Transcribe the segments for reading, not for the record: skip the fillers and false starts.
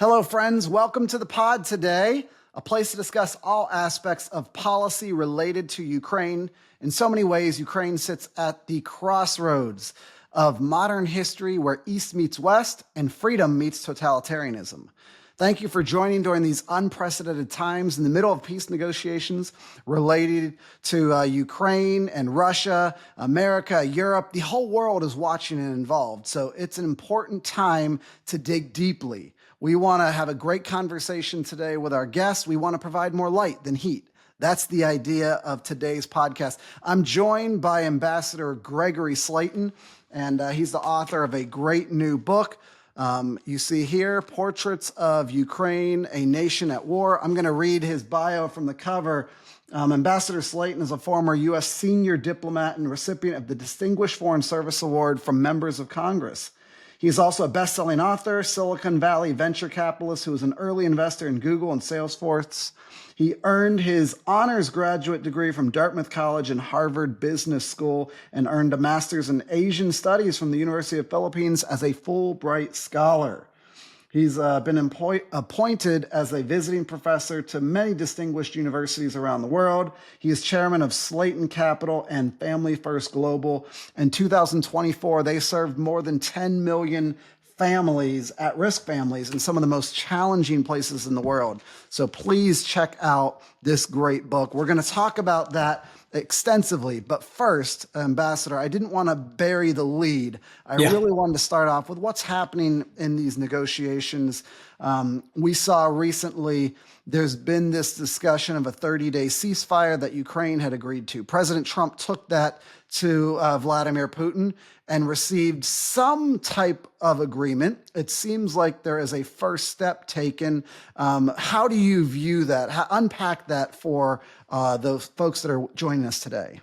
Hello, friends. Welcome to the pod today, a place to discuss all aspects of policy related to Ukraine. In so many ways, Ukraine sits at the crossroads of modern history where East meets West and freedom meets totalitarianism. Thank you for joining during these unprecedented times in the middle of peace negotiations related to Ukraine and Russia, America, Europe. The whole world is watching and involved. So it's an important time to dig deeply. We want to have a great conversation today with our guests. We want to provide more light than heat. That's the idea of today's podcast. I'm joined by Ambassador Gregory Slayton, and he's the author of a great new book. You see here, Portraits of Ukraine, a Nation at War. I'm going to read his bio from the cover. Ambassador Slayton is a former U.S. senior diplomat and recipient of the Distinguished Foreign Service Award from members of Congress. He's also a best-selling author, Silicon Valley venture capitalist who was an early investor in Google and Salesforce. He earned his honors graduate degree from Dartmouth College and Harvard Business School and earned a master's in Asian studies from the University of Philippines as a Fulbright scholar. He's been appointed as a visiting professor to many distinguished universities around the world. He is chairman of Slayton Capital and Family First Global. In 2024, they served more than 10 million families, at-risk families, in some of the most challenging places in the world. So please check out this great book. We're going to talk about that extensively. But first, Ambassador, I didn't want to bury the lead. I really wanted to start off with what's happening in these negotiations. We saw recently there's been this discussion of a 30-day ceasefire that Ukraine had agreed to. President Trump took that to Vladimir Putin and received some type of agreement. It seems like there is a first step taken. How do you view that? Unpack that for those folks that are joining us today.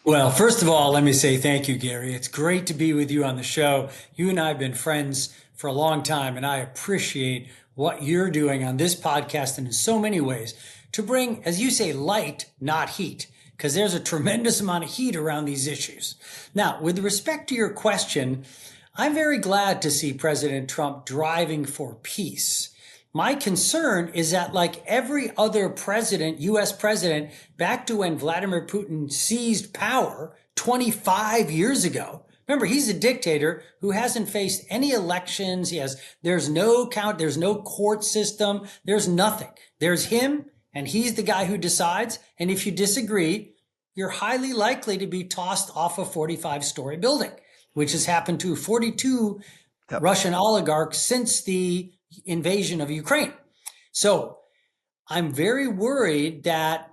Well, first of all, let me say thank you, Gary. It's great to be with you on the show. You and I have been friends for a long time, and I appreciate what you're doing on this podcast and in so many ways to bring, as you say, light, not heat, because there's a tremendous amount of heat around these issues. Now, with respect to your question, I'm very glad to see President Trump driving for peace. My concern is that, like every other president, U.S. president, back to when Vladimir Putin seized power 25 years ago. Remember, he's a dictator who hasn't faced any elections. There's no court system. There's nothing. There's him, and he's the guy who decides. And if you disagree, you're highly likely to be tossed off a 45-story building, which has happened to 42 Russian oligarchs since the invasion of Ukraine. So I'm very worried that,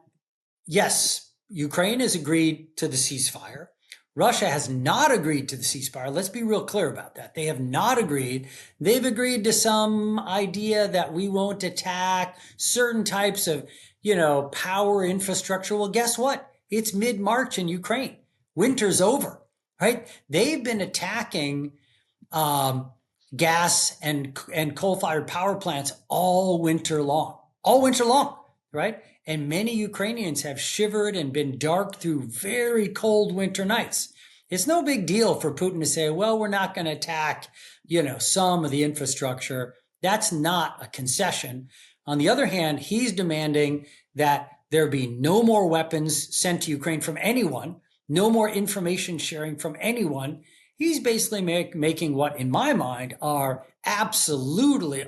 yes, Ukraine has agreed to the ceasefire. Russia has not agreed to the ceasefire. Let's be real clear about that. They have not agreed. They've agreed to some idea that we won't attack certain types of, power infrastructure. Well, guess what? It's mid-March in Ukraine. Winter's over, right? They've been attacking gas and coal-fired power plants all winter long, right? And many Ukrainians have shivered and been dark through very cold winter nights. It's no big deal for Putin to say, well, we're not going to attack, some of the infrastructure. That's not a concession. On the other hand, he's demanding that there be no more weapons sent to Ukraine from anyone, no more information sharing from anyone. He's basically making what, in my mind, are absolutely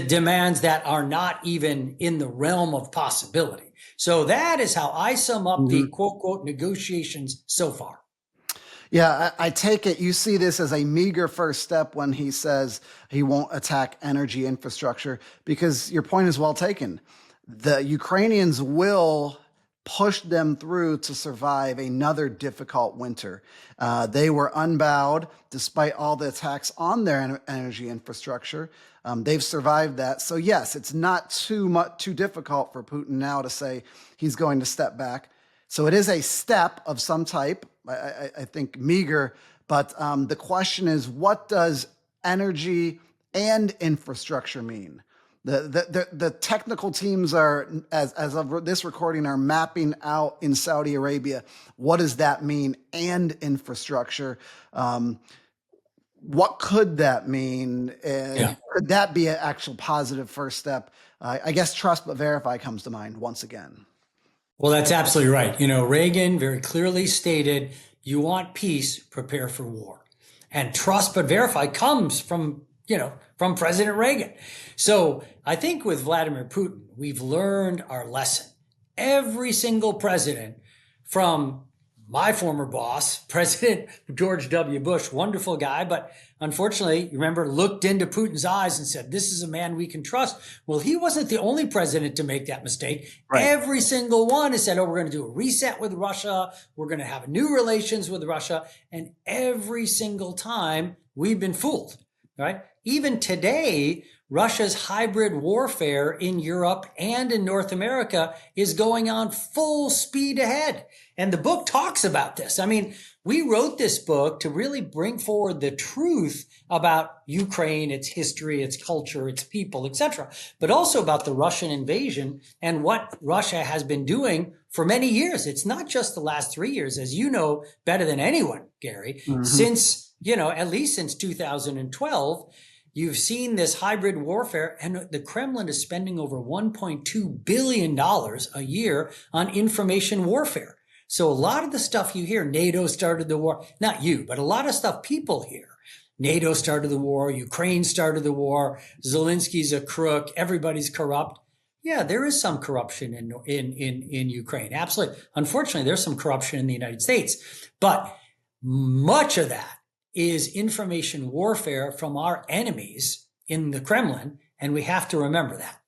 demands that are not even in the realm of possibility. So that is how I sum up the quote, quote, negotiations so far. Yeah, I take it you see this as a meager first step when he says he won't attack energy infrastructure, because your point is well taken. The Ukrainians will push them through to survive another difficult winter. They were unbowed despite all the attacks on their energy infrastructure. They've survived that. So yes, it's not too difficult for Putin now to say he's going to step back. So it is a step of some type, I think meager, but the question is, what does energy and infrastructure mean? The technical teams are, as of this recording, are mapping out in Saudi Arabia. What does that mean? And infrastructure. what could that mean? Yeah. And could that be an actual positive first step? I guess trust but verify comes to mind once again. Well, that's absolutely right. Reagan very clearly stated, you want peace, prepare for war. And trust but verify comes from President Reagan. So I think with Vladimir Putin, we've learned our lesson. Every single president from my former boss, President George W. Bush, wonderful guy, but unfortunately, you remember, looked into Putin's eyes and said, this is a man we can trust. Well, he wasn't the only president to make that mistake. Right. Every single one has said, oh, we're going to do a reset with Russia. We're going to have new relations with Russia. And every single time we've been fooled, right? Even today, Russia's hybrid warfare in Europe and in North America is going on full speed ahead. And the book talks about this. I mean, we wrote this book to really bring forward the truth about Ukraine, its history, its culture, its people, etc., but also about the Russian invasion and what Russia has been doing for many years. It's not just the last 3 years, as you know better than anyone, Gary, since, at least since 2012. You've seen this hybrid warfare, and the Kremlin is spending over $1.2 billion a year on information warfare. So a lot of the stuff you hear, NATO started the war, not you, but a lot of stuff people hear. NATO started the war, Ukraine started the war, Zelensky's a crook, everybody's corrupt. Yeah, there is some corruption in Ukraine. Absolutely. Unfortunately, there's some corruption in the United States, but much of that is information warfare from our enemies in the Kremlin, and we have to remember that.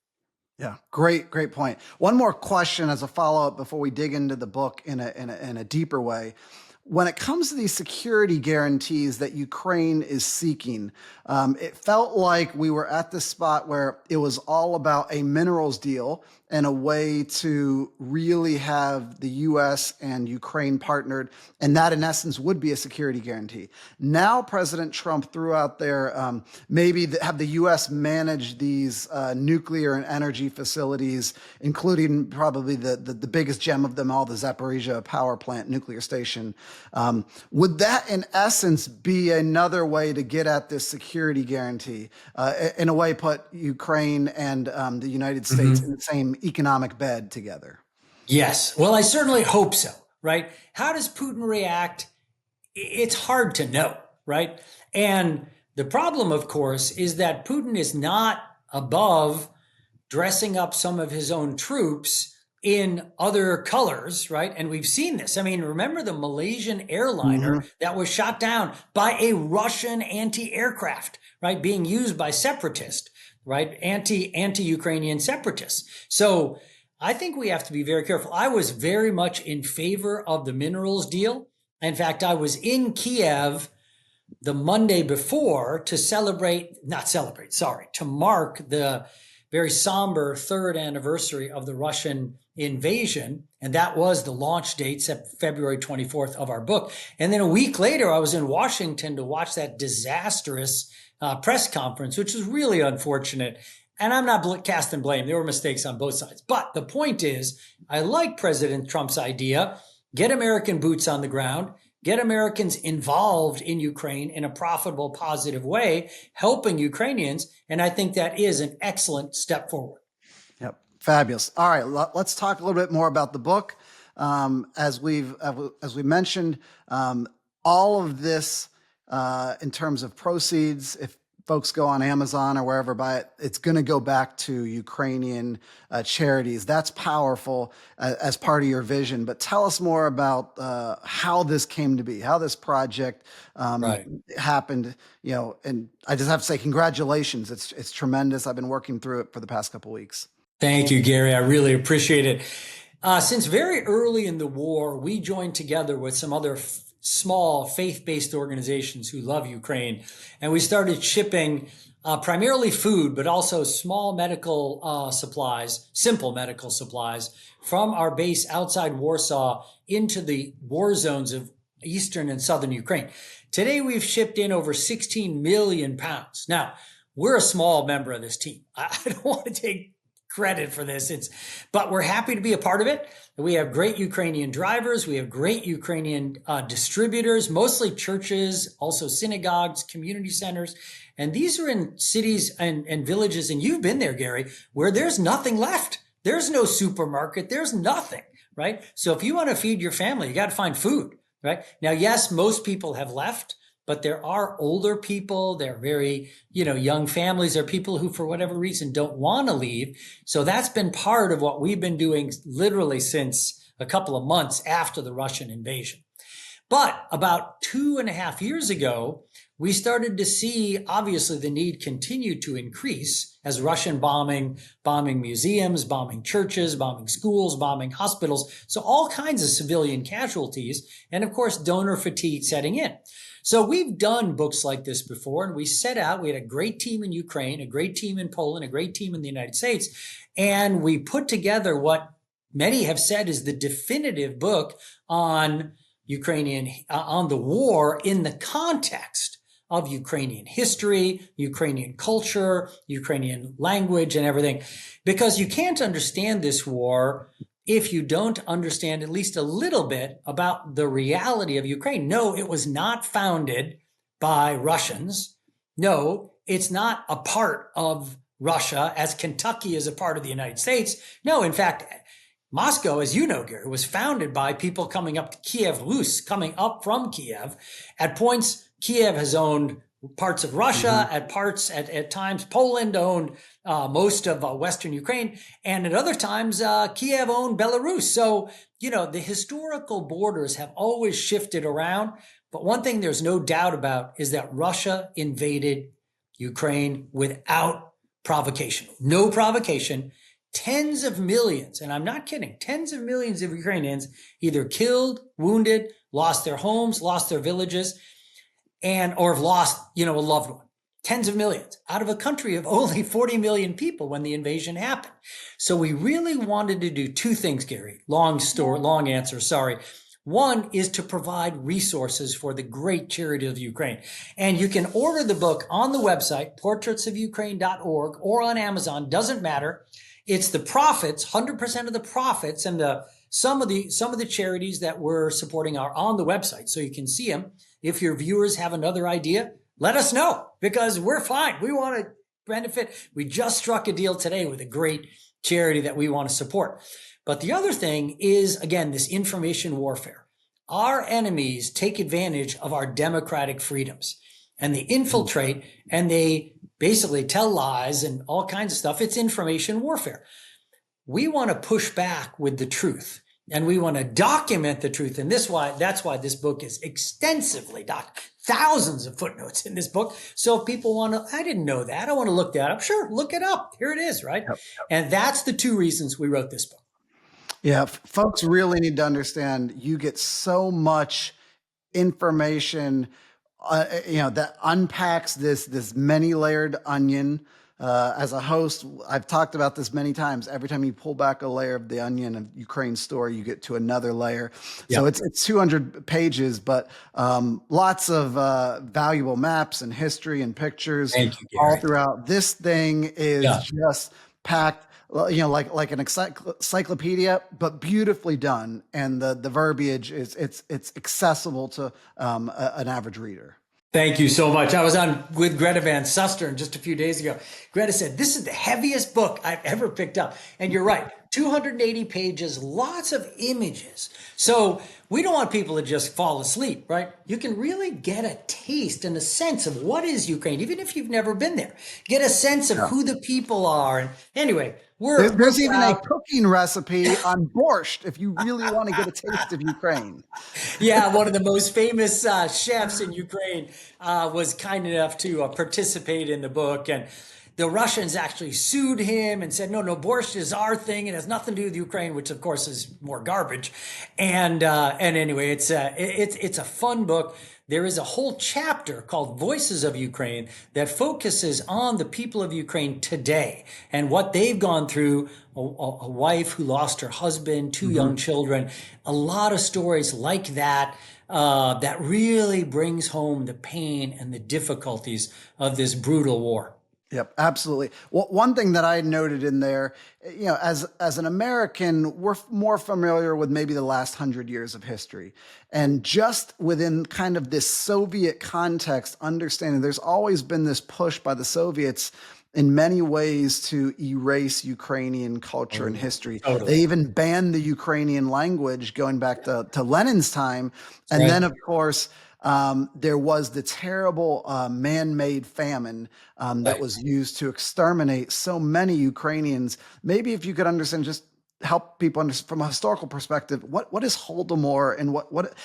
Yeah, great point. One more question as a follow-up before we dig into the book in a deeper way. When it comes to these security guarantees that Ukraine is seeking, it felt like we were at this spot where it was all about a minerals deal and a way to really have the U.S. and Ukraine partnered, and that in essence would be a security guarantee. Now President Trump threw out there have the U.S. manage these nuclear and energy facilities, including probably the biggest gem of them all, the Zaporizhia power plant nuclear station. Would that in essence be another way to get at this security guarantee? In a way, put Ukraine and the United States in the same economic bed together? Yes. Well, I certainly hope so, right? How does Putin react? It's hard to know, right? And the problem, of course, is that Putin is not above dressing up some of his own troops in other colors, right? And we've seen this. I mean, remember the Malaysian airliner that was shot down by a Russian anti-aircraft, right? Being used by separatists, right? Anti-Ukrainian separatists. So I think we have to be very careful. I was very much in favor of the minerals deal. In fact, I was in Kiev the Monday before to to mark the very somber third anniversary of the Russian invasion. And that was the launch date, February 24th of our book. And then a week later, I was in Washington to watch that disastrous press conference, which was really unfortunate. And I'm not casting blame. There were mistakes on both sides. But the point is, I like President Trump's idea. Get American boots on the ground. Get Americans involved in Ukraine in a profitable, positive way, helping Ukrainians. And I think that is an excellent step forward. Yep. Fabulous. All right. Let's talk a little bit more about the book. As we mentioned, all of this in terms of proceeds, if folks go on Amazon or wherever buy it, it's going to go back to Ukrainian charities. That's powerful as part of your vision. But tell us more about how this came to be, how this project happened. And I just have to say, congratulations. It's tremendous. I've been working through it for the past couple of weeks. Thank you, Gary. I really appreciate it. Since very early in the war, we joined together with some other small faith-based organizations who love Ukraine. And we started shipping primarily food, but also small medical supplies, simple medical supplies from our base outside Warsaw into the war zones of eastern and southern Ukraine. Today, we've shipped in over 16 million pounds. Now, we're a small member of this team. I don't want to take credit for this. But we're happy to be a part of it. We have great Ukrainian drivers. We have great Ukrainian distributors, mostly churches, also synagogues, community centers. And these are in cities and villages, and you've been there, Gary, where there's nothing left. There's no supermarket. There's nothing, right? So if you want to feed your family, you got to find food, right? Now, yes, most people have left, but there are older people. They're very, young families. There are people who, for whatever reason, don't want to leave. So that's been part of what we've been doing literally since a couple of months after the Russian invasion. But about 2.5 years ago, we started to see, obviously, the need continue to increase as Russian bombing museums, bombing churches, bombing schools, bombing hospitals. So all kinds of civilian casualties, and of course, donor fatigue setting in. So we've done books like this before, and we set out, we had a great team in Ukraine, a great team in Poland, a great team in the United States, and we put together what many have said is the definitive book on on the war in the context of Ukrainian history, Ukrainian culture, Ukrainian language, and everything. Because you can't understand this war if you don't understand at least a little bit about the reality of Ukraine. No, it was not founded by Russians. No, it's not a part of Russia as Kentucky is a part of the United States. No, in fact, Moscow, as you know, Gary, was founded by people coming up to Kiev Rus, coming up from Kiev. At points, Kiev has owned parts of Russia, at times Poland owned most of Western Ukraine, and at other times Kiev owned Belarus. So, the historical borders have always shifted around. But one thing there's no doubt about is that Russia invaded Ukraine without provocation. No provocation. Tens of millions, and I'm not kidding, tens of millions of Ukrainians either killed, wounded, lost their homes, lost their villages, or have lost, a loved one. Tens of millions out of a country of only 40 million people when the invasion happened. So we really wanted to do two things, Gary. Long answer, sorry. One is to provide resources for the great charity of Ukraine. And you can order the book on the website, portraitsofukraine.org, or on Amazon, doesn't matter. It's the profits, 100% of the profits, and some of the charities that we're supporting are on the website, so you can see them. If your viewers have another idea, let us know, because we're fine. We want to benefit. We just struck a deal today with a great charity that we want to support. But the other thing is, again, this information warfare. Our enemies take advantage of our democratic freedoms, and they infiltrate, and they basically tell lies and all kinds of stuff. It's information warfare. We want to push back with the truth, and we want to document the truth. And that's why this book is extensively documented. Thousands of footnotes in this book. So if people I didn't know that, I want to look that up. Sure, look it up. Here it is, right? Yep. And that's the two reasons we wrote this book. Yeah, folks really need to understand you get so much information that unpacks this many-layered onion. As a host, I've talked about this many times. Every time you pull back a layer of the onion of Ukraine's story, you get to another layer. Yep. So it's 200 pages, but lots of valuable maps and history and pictures all throughout. This thing is just packed, like an encyclopedia, but beautifully done. And the verbiage it's accessible to an average reader. Thank you so much. I was on with Greta Van Susteren just a few days ago. Greta said, this is the heaviest book I've ever picked up. And you're right, 280 pages, lots of images. So we don't want people to just fall asleep, right? You can really get a taste and a sense of what is Ukraine, even if you've never been there. Get a sense of who the people are. And anyway, there's even a cooking recipe on borscht if you really want to get a taste of Ukraine. Yeah, one of the most famous chefs in Ukraine was kind enough to participate in the book, and the Russians actually sued him and said, no, borscht is our thing. It has nothing to do with Ukraine, which of course is more garbage. And anyway, it's a fun book. There is a whole chapter called Voices of Ukraine that focuses on the people of Ukraine today and what they've gone through. A wife who lost her husband, two young children, a lot of stories like that, that really brings home the pain and the difficulties of this brutal war. Yep, absolutely. Well, one thing that I noted in there, as an American, we're more familiar with maybe the last 100 years of history, and just within kind of this Soviet context, understanding there's always been this push by the Soviets in many ways to erase Ukrainian culture and history. They Totally. even banned the Ukrainian language going back to Lenin's time, and then Right. of course. There was the terrible man-made famine that Right. was used to exterminate so many Ukrainians. Maybe if you could understand, just help people understand from a historical perspective, what is Holodomor and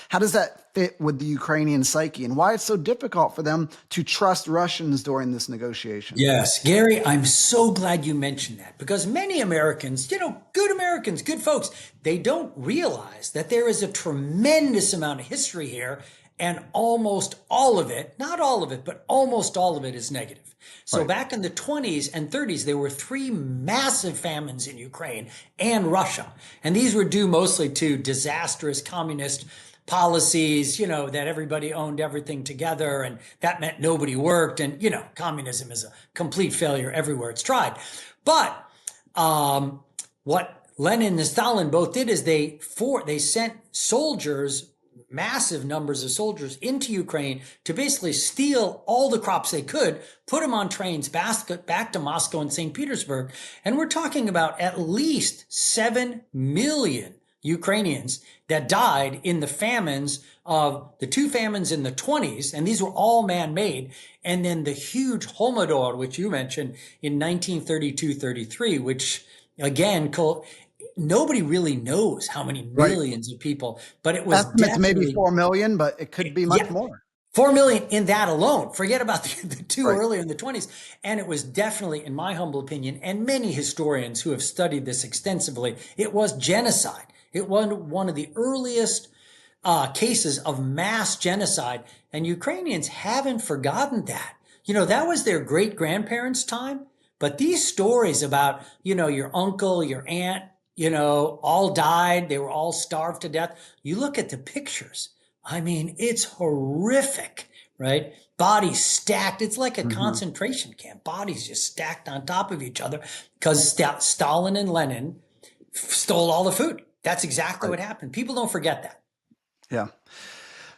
how does that fit with the Ukrainian psyche and why it's so difficult for them to trust Russians during this negotiation? Yes, Gary, I'm so glad you mentioned that because many Americans, good Americans, good folks, they don't realize that there is a tremendous amount of history here, and almost all of it, not all of it, but almost all of it is negative. So Right. back in the 20s and 30s, there were three massive famines in Ukraine and Russia. And these were due mostly to disastrous communist policies, that everybody owned everything together and that meant nobody worked. And, communism is a complete failure everywhere it's tried. But what Lenin and Stalin both did is they sent soldiers, massive numbers of soldiers into Ukraine to basically steal all the crops they could, put them on trains back to Moscow and St. Petersburg. And we're talking about at least 7 million Ukrainians that died in the famines of the two famines in the 20s, and these were all man-made, and then the huge Holodomor, which you mentioned in 1932-33, which again, nobody really knows how many Right. millions of people, but it was Estimates maybe definitely, 4 million, but it could be much yeah, more. 4 million in that alone. Forget about the two Right. earlier in the 20s. And it was definitely, in my humble opinion, and many historians who have studied this extensively, it was genocide. It was one of the earliest cases of mass genocide. And Ukrainians haven't forgotten that. That was their great grandparents' time. But these stories about, your uncle, your aunt, all died, they were all starved to death. You look at the pictures. I mean, it's horrific, right? Bodies stacked. It's like a Mhm. concentration camp. Bodies just stacked on top of each other because Stalin and Lenin stole all the food. That's exactly Right. what happened. People don't forget that. Yeah.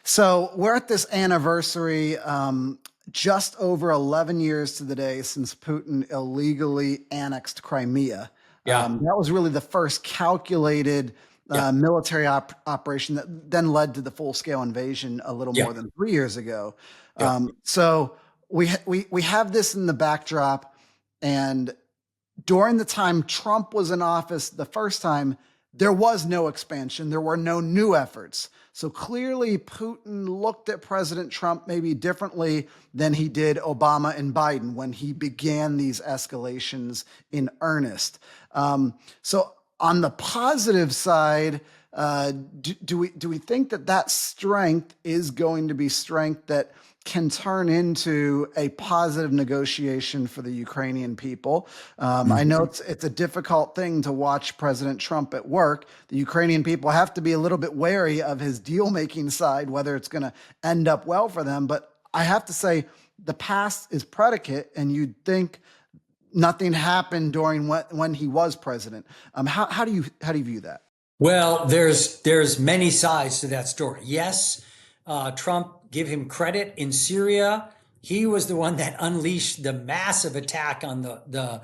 So we're at this anniversary, just over 11 years to the day since Putin illegally annexed Crimea. Yeah. That was really the first calculated Yeah. military operation that then led to the full-scale invasion a little Yeah. more than 3 years ago. Yeah. So we have this in the backdrop, and during the time Trump was in office the first time, there was no expansion. There were no new efforts. So clearly, Putin looked at President Trump maybe differently than he did Obama and Biden when he began these escalations in earnest. So, on the positive side, do we think that strength is going to be strength that can turn into a positive negotiation for the Ukrainian people? I know it's a difficult thing to watch President Trump at work. The Ukrainian people have to be a little bit wary of his deal-making side, whether it's going to end up well for them. But I have to say, the past is predicate, and you'd think nothing happened during when he was president. How do you view that? Well, there's many sides to that story. Yes, Trump, give him credit in Syria. He was the one that unleashed the massive attack on the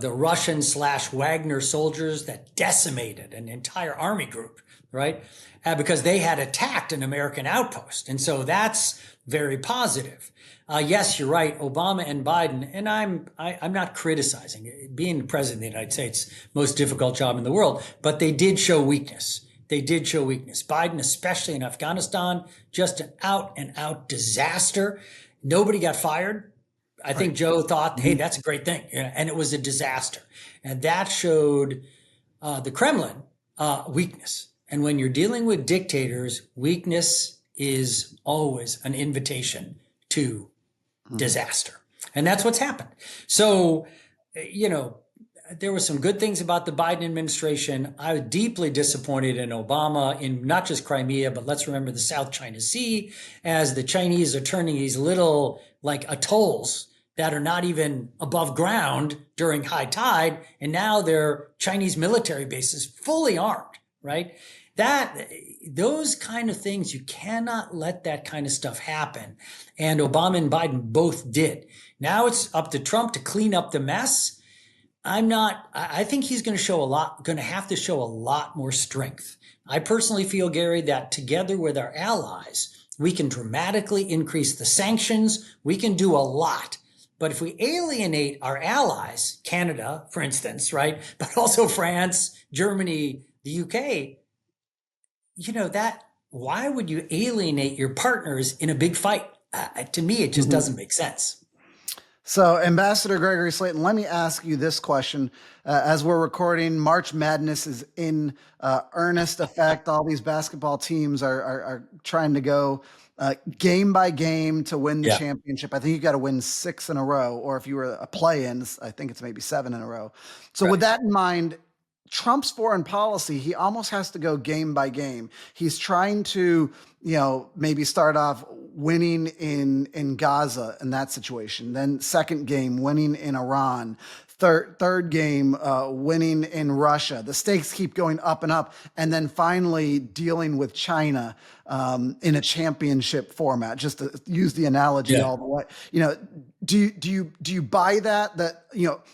Russian / Wagner soldiers that decimated an entire army group, right? Because they had attacked an American outpost, and so that's very positive. Yes, you're right. Obama and Biden, and I'm not criticizing being the president of the United States, most difficult job in the world, but they did show weakness. They did show weakness. Biden, especially in Afghanistan, just an out and out disaster. Nobody got fired. I Right. think Joe thought, hey, Mhm. that's a great thing. And it was a disaster. And that showed the Kremlin weakness. And when you're dealing with dictators, weakness is always an invitation to Mhm. disaster. And that's what's happened. So, you know, there were some good things about the Biden administration. I was deeply disappointed in Obama in not just Crimea, but let's remember the South China Sea as the Chinese are turning these little like atolls that are not even above ground during high tide, and now they're Chinese military bases fully armed, right? Those kind of things, you cannot let that kind of stuff happen. And Obama and Biden both did. Now it's up to Trump to clean up the mess. I think he's going to have to show a lot more strength. I personally feel, Gary, that together with our allies, we can dramatically increase the sanctions. We can do a lot. But if we alienate our allies, Canada, for instance, right? But also France, Germany, the UK, why would you alienate your partners in a big fight? To me, it just doesn't make sense. So, Ambassador Gregory Slayton, let me ask you this question. As we're recording, March Madness is in earnest effect. All these basketball teams are trying to go game by game to win the championship. I think you got to win 6 in a row, or if you were a play-in, I think it's maybe 7 in a row. So with that in mind, Trump's foreign policy, he almost has to go game by game. He's trying to, maybe start off winning in Gaza in that situation. Then second game, winning in Iran. Third game, winning in Russia. The stakes keep going up and up. And then finally dealing with China in a championship format, just to use the analogy all the way. Do you buy that,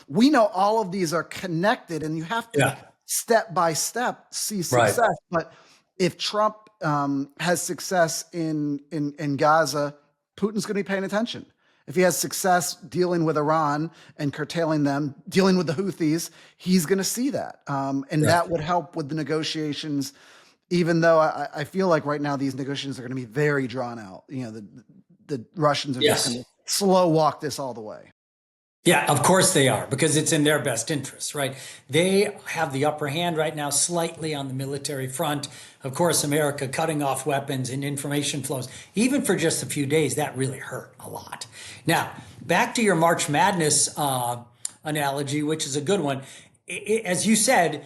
we know all of these are connected and you have to step by step see success. Right. But if Trump has success in Gaza, Putin's going to be paying attention. If he has success dealing with Iran and curtailing them, dealing with the Houthis, he's going to see that. And that would help with the negotiations, even though I feel like right now these negotiations are going to be very drawn out. The Russians are just going to slow walk this all the way. Yeah, of course they are, because it's in their best interest, right? They have the upper hand right now slightly on the military front. Of course, America cutting off weapons and information flows, even for just a few days, that really hurt a lot. Now, back to your March Madness analogy, which is a good one. As you said,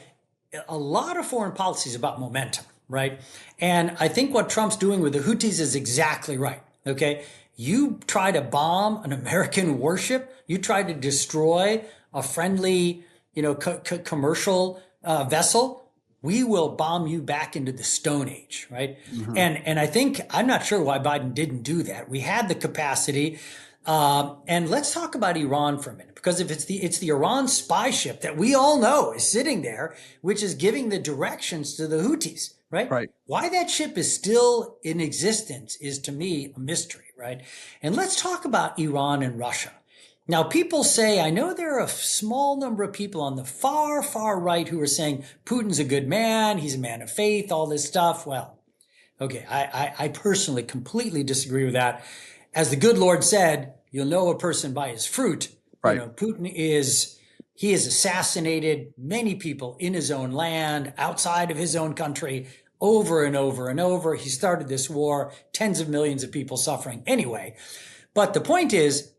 a lot of foreign policy is about momentum, right? And I think what Trump's doing with the Houthis is exactly right, okay? You try to bomb an American warship, you try to destroy a friendly, commercial vessel, we will bomb you back into the Stone Age, right? Mm-hmm. And I think, I'm not sure why Biden didn't do that. We had the capacity. And let's talk about Iran for a minute, because if it's the Iran spy ship that we all know is sitting there, which is giving the directions to the Houthis, right? Why that ship is still in existence is, to me, a mystery, right? And let's talk about Iran and Russia. Now, people say, I know there are a small number of people on the far, far right who are saying Putin's a good man, he's a man of faith, all this stuff. Well, okay, I personally completely disagree with that. As the good Lord said, you'll know a person by his fruit. Right. Putin he has assassinated many people in his own land, outside of his own country, over and over and over. He started this war, tens of millions of people suffering anyway. But the point is,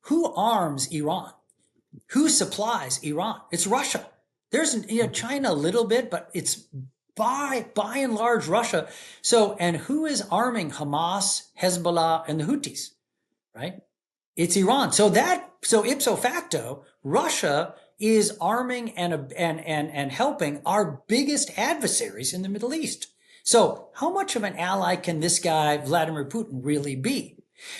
who arms Iran? Who supplies Iran? It's Russia. There's China a little bit, but it's by and large Russia. So, and who is arming Hamas, Hezbollah, and the Houthis, right? It's Iran. So ipso facto, Russia is arming and helping our biggest adversaries in the Middle East. So how much of an ally can this guy, Vladimir Putin, really be?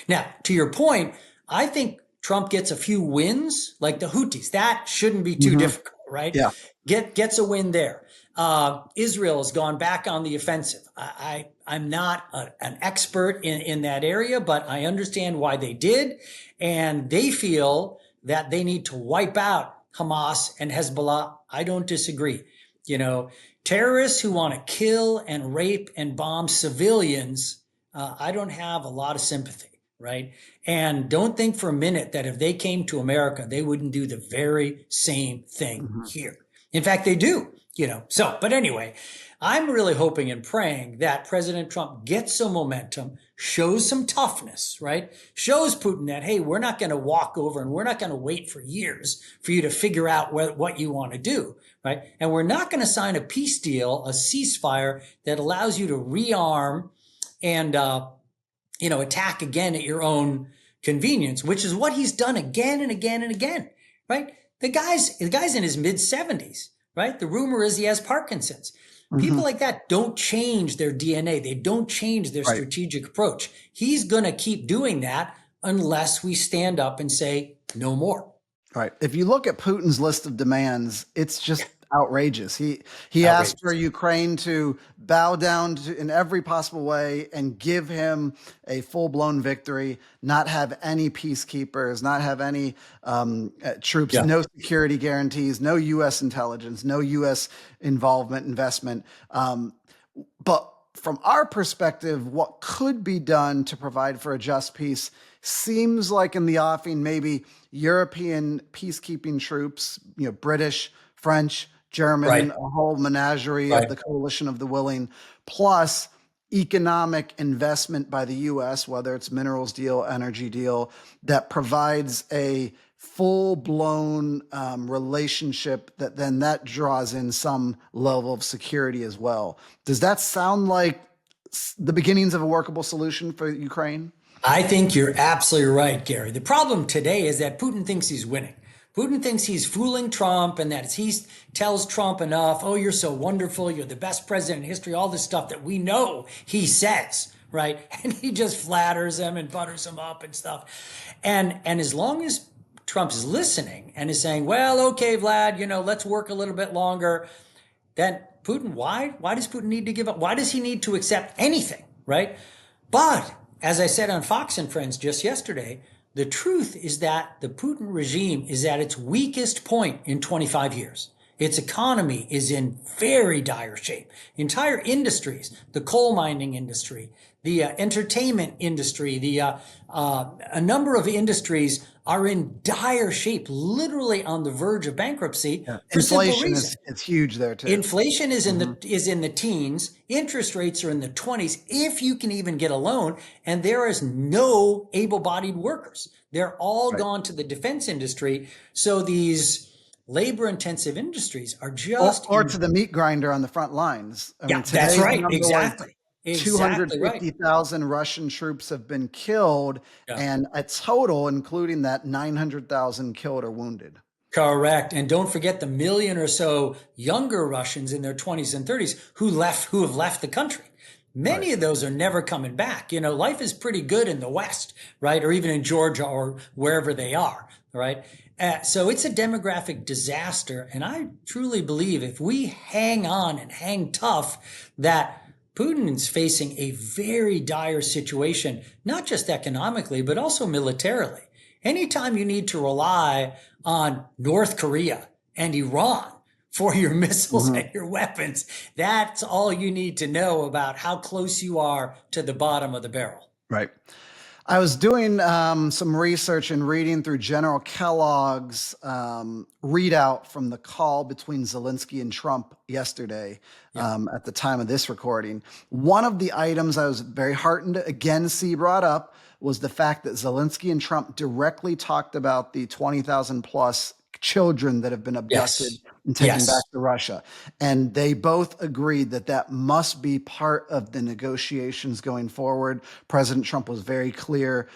Now, to your point, I think Trump gets a few wins, like the Houthis. That shouldn't be too difficult, right? Yeah. Gets a win there. Israel has gone back on the offensive. I'm not an expert in that area, but I understand why they did. And they feel that they need to wipe out Hamas and Hezbollah. I don't disagree. Terrorists who want to kill and rape and bomb civilians, I don't have a lot of sympathy. Right. And don't think for a minute that if they came to America, they wouldn't do the very same thing here. In fact, they do, but anyway, I'm really hoping and praying that President Trump gets some momentum, shows some toughness, right? Shows Putin that, hey, we're not going to walk over and we're not going to wait for years for you to figure out what you want to do, right? And we're not going to sign a peace deal, a ceasefire that allows you to rearm and, attack again at your own convenience, which is what he's done again and again and again, right? The guy's in his mid 70s, right? The rumor is he has Parkinson's. People like that don't change their DNA. They don't change their Right. strategic approach. He's going to keep doing that unless we stand up and say no more. Right. If you look at Putin's list of demands, it's just outrageous. He asked for Outrageous. Ukraine to bow down in every possible way and give him a full-blown victory, not have any peacekeepers, not have any troops, Yeah. no security guarantees, no U.S. intelligence, no U.S. involvement, investment. But from our perspective, what could be done to provide for a just peace seems like in the offing, maybe European peacekeeping troops, British, French, German, Right. a whole menagerie of Right. the coalition of the willing, plus economic investment by the U.S., whether it's minerals deal, energy deal, that provides a full-blown relationship that draws in some level of security as well. Does that sound like the beginnings of a workable solution for Ukraine? I think you're absolutely right, Gary. The problem today is that Putin thinks he's winning. Putin thinks he's fooling Trump and that he tells Trump enough, oh, you're so wonderful, you're the best president in history, all this stuff that we know he says, right? And he just flatters him and butters him up and stuff. And as long as Trump is listening and is saying, well, okay, Vlad, let's work a little bit longer, then Putin, why does Putin need to give up? Why does he need to accept anything, right? But as I said on Fox and Friends just yesterday, the truth is that the Putin regime is at its weakest point in 25 years. Its economy is in very dire shape. Entire industries, the coal mining industry, the entertainment industry, a number of industries are in dire shape, literally on the verge of bankruptcy for simple Inflation reason. is huge there too. Inflation is in the teens. Interest rates are in the 20s, if you can even get a loan. And there is no able-bodied workers. They're all gone to the defense industry. So these labor-intensive industries are just Or to the meat grinder on the front lines. I mean, yeah, that's today's right. number was Exactly. Exactly right. 250,000 Russian troops have been killed, Yeah. and a total, including that, 900,000 killed or wounded. Correct. And don't forget the million or so younger Russians in their 20s and 30s who have left the country. Many of those are never coming back. Life is pretty good in the West, right? Or even in Georgia or wherever they are, right? So it's a demographic disaster. And I truly believe if we hang on and hang tough, that Putin is facing a very dire situation, not just economically, but also militarily. Anytime you need to rely on North Korea and Iran for your missiles and your weapons, that's all you need to know about how close you are to the bottom of the barrel. Right. I was doing some research and reading through General Kellogg's readout from the call between Zelensky and Trump yesterday at the time of this recording. One of the items I was very heartened to again see brought up was the fact that Zelensky and Trump directly talked about the 20,000 plus children that have been abducted and taken back to Russia. And they both agreed that that must be part of the negotiations going forward. President Trump was very clear.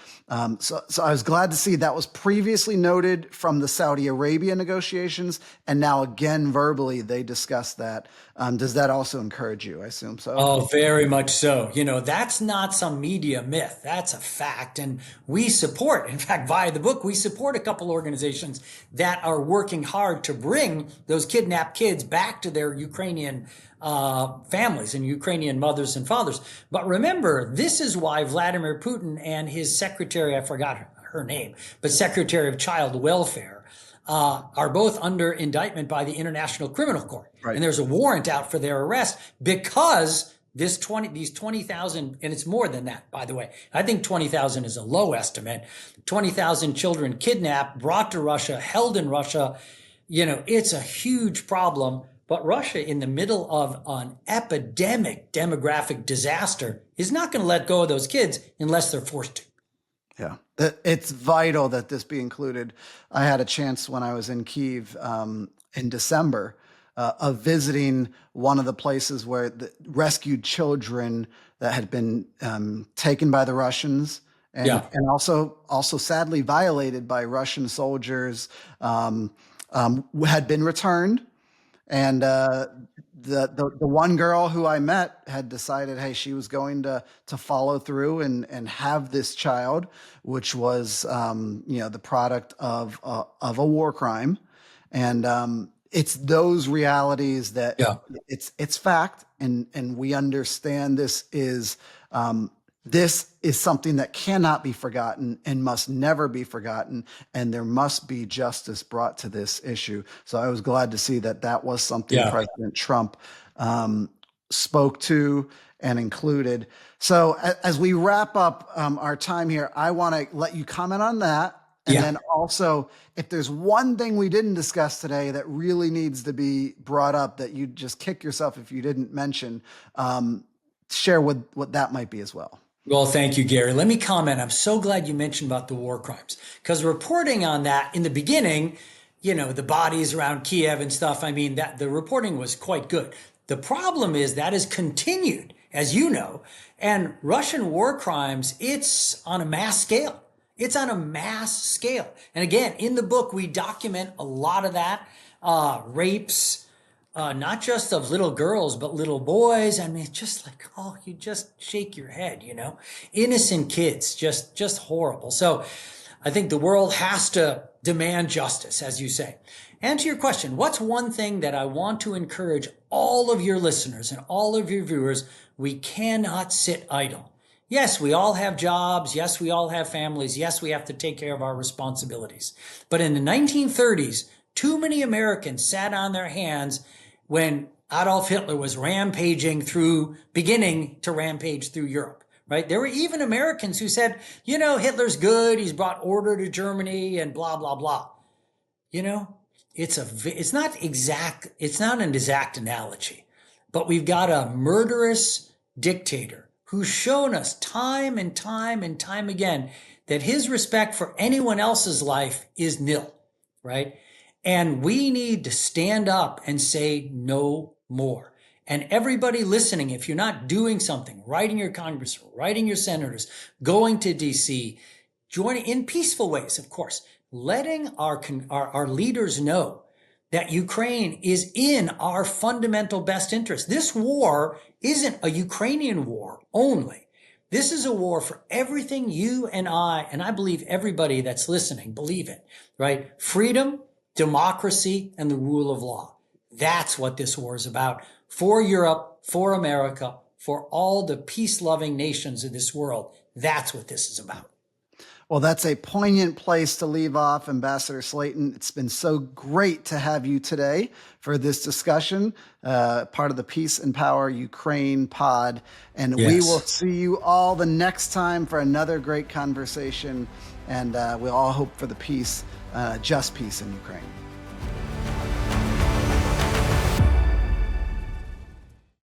So I was glad to see that was previously noted from the Saudi Arabia negotiations. And now again, verbally, they discussed that. Does that also encourage you? I assume so. Oh, very much so. That's not some media myth. That's a fact. And we support, in fact, via the book, we support a couple organizations that are working hard to bring those kidnapped kids back to their Ukrainian families and Ukrainian mothers and fathers. But remember, this is why Vladimir Putin and his secretary, I forgot her name, but Secretary of Child Welfare, are both under indictment by the International Criminal Court. Right. And there's a warrant out for their arrest because these 20,000, and it's more than that, by the way. I think 20,000 is a low estimate. 20,000 children kidnapped, brought to Russia, held in Russia. It's a huge problem. But Russia, in the middle of an epidemic demographic disaster, is not going to let go of those kids unless they're forced to. Yeah, it's vital that this be included. I had a chance when I was in Kyiv in December of visiting one of the places where the rescued children that had been taken by the Russians and Yeah. and also sadly violated by Russian soldiers, had been returned. And the one girl who I met had decided, hey, she was going to follow through and have this child, which was the product of a war crime. And it's those realities that Yeah. it's fact, and we understand this is something that cannot be forgotten and must never be forgotten, and there must be justice brought to this issue. So I was glad to see that was something Yeah. President Trump spoke to and included. So as we wrap up our time here, I want to let you comment on that. And Yeah. then also, if there's one thing we didn't discuss today that really needs to be brought up that you'd just kick yourself if you didn't mention, share what that might be as well. Well, thank you, Gary. Let me comment. I'm so glad you mentioned about the war crimes, because reporting on that in the beginning, the bodies around Kiev and stuff, I mean, that the reporting was quite good. The problem is that is continued, as you know, and Russian war crimes, it's on a mass scale. It's on a mass scale. And again, in the book, we document a lot of that, rapes, not just of little girls, but little boys. I mean, it's just like, oh, you just shake your head, innocent kids, just horrible. So I think the world has to demand justice, as you say. And to your question, what's one thing that I want to encourage all of your listeners and all of your viewers? We cannot sit idle. Yes, we all have jobs. Yes, we all have families. Yes, we have to take care of our responsibilities. But in the 1930s, too many Americans sat on their hands when Adolf Hitler was beginning to rampage through Europe, right? There were even Americans who said, Hitler's good. He's brought order to Germany and blah, blah, blah. It's not an exact analogy, but we've got a murderous dictator who's shown us time and time and time again that his respect for anyone else's life is nil, right? And we need to stand up and say no more. And everybody listening, if you're not doing something, writing your congressman, writing your senators, going to DC, joining in peaceful ways, of course, letting our leaders know that Ukraine is in our fundamental best interest. This war isn't a Ukrainian war only. This is a war for everything you and I believe everybody that's listening believe in, right? Freedom, democracy, and the rule of law. That's what this war is about for Europe, for America, for all the peace-loving nations of this world. That's what this is about. Well, that's a poignant place to leave off, Ambassador Slayton. It's been so great to have you today for this discussion, part of the Peace and Power Ukraine pod. And Yes. We will see you all the next time for another great conversation. And we'll all hope for the peace, just peace in Ukraine.